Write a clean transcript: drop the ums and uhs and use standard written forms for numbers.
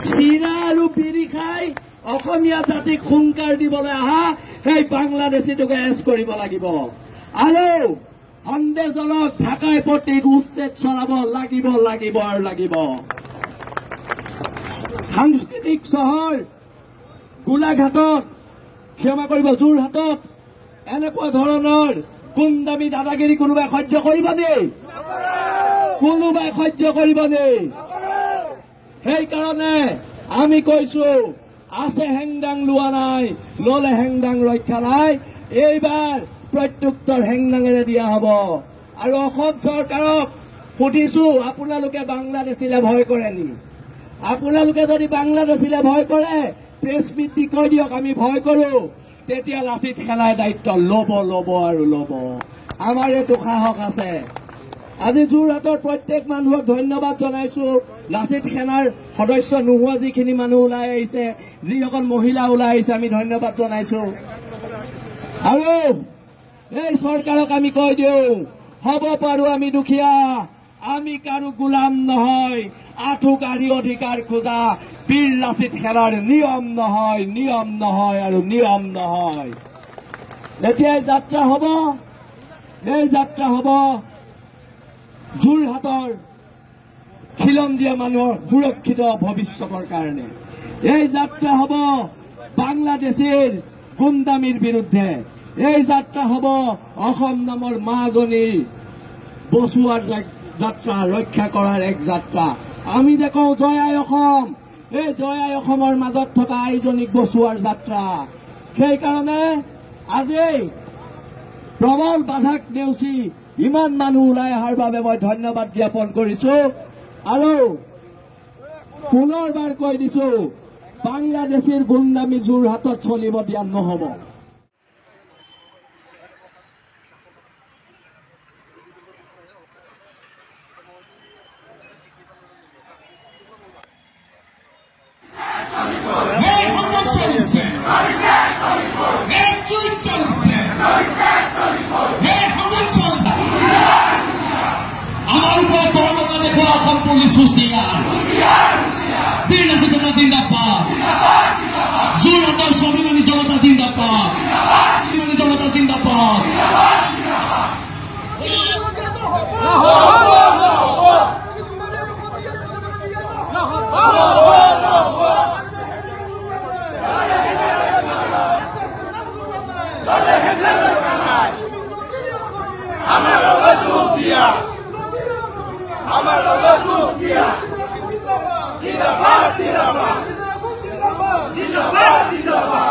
চিৰা আৰু বিৰি খাই অসমীয়া জাতিক হুংকাৰ দিবলৈ অহা সেই বাংলাদেশীটোকে এৰেষ্ট কৰিব লাগিব আৰু সন্দেহজনক ঢাকাই পট্টিত উচ্ছেদ চলাব লাগিব লাগিব আৰু লাগিব। সাংস্কৃতিক চহৰ গোলাঘাটত ক্ষমা কৰিব যোৰহাটত এনেকুৱা ধৰণৰ গুণ্ডামি দাদাগিৰি কোনোবাই সহ্য কৰিবনে? কোনোবাই সহ্য কৰিবনে? সেইকাৰণে আমি কৈছো আছে হেংদাং লোৱা নাই, ললে হেংদাং ৰক্ষা নাই। এইবাৰ প্ৰত্যুত্তৰ হেংদাঙেৰে দিয়া হ'ব। আৰু অসম চৰকাৰক সুধিছো, আপোনালোকে বাংলাদেশীলে ভয় কৰে নি? আপোনালোকে যদি বাংলাদেশীলে ভয় কৰে প্ৰেছ মিট দি কৈ দিয়ক আমি ভয় কৰো, তেতিয়া লাচিত সেনাই দায়িত্ব ল'ব আৰু ল'ব। আমাৰ এইটো সাহস আছে। আজি যোৰহাটৰ প্ৰত্যেক মানুহক ধন্যবাদ জনাইছো। লাচিত সেনাৰ সদস্য নোহোৱা যিখিনি মানুহ ওলাই আহিছে, যিসকল মহিলা ওলাই আহিছে, আমি ধন্যবাদ জনাইছো। আৰু এই চৰকাৰক আমি কৈ দিওঁ, হ'ব পাৰো আমি দুখীয়া, আমি কাৰো গোলাম নহয়। আঁঠু কাঢ়ি অধিকাৰ খোজা বীৰ লাচিত সেনাৰ নিয়ম নহয়, নিয়ম নহয় আৰু নিয়ম নহয়। এতিয়া এই যাত্ৰা হ'ব যোৰহাটৰ খিলঞ্জীয়া মানুহৰ সুৰক্ষিত ভৱিষ্যতৰ কাৰণে। এই যাত্ৰা হ'ব বাংলাদেশীৰ গুণ্ডামিৰ বিৰুদ্ধে। এই যাত্ৰা হ'ব অসম নামৰ মাজনী বচোৱাৰ যাত্ৰা, ৰক্ষা কৰাৰ এক যাত্ৰা। আমি যে কওঁ জয় আই অসম, এই জয় আই অসমৰ মাজত থকা আইজনীক বচোৱাৰ যাত্ৰা। সেইকাৰণে আজি প্ৰবল বাধাক নেওচি ইমান মানুহ ওলাই অহাৰ বাবে মই ধন্যবাদ জ্ঞাপন কৰিছো। আৰু পুনৰবাৰ কৈ দিছো, বাংলাদেশীৰ গুণ্ডামি যোৰহাটত চলিব দিয়া নহ'ব। আমাৰ উপৰ বৰ্ণনা দেখো অসম পুলিশ হুঁশিয়াৰ, বীৰ লাচিত সেনা জিন্দাবাদ, যোৰহাটৰ স্বাভিমানী জনতা জিন্দাবাদ, স্বাভিমানী জনতা জিন্দাবাদ। জিন্দাবাদ জিন্দাবাদ জিন্দাবাদ জিন্দাবাদ জিন্দাবাদ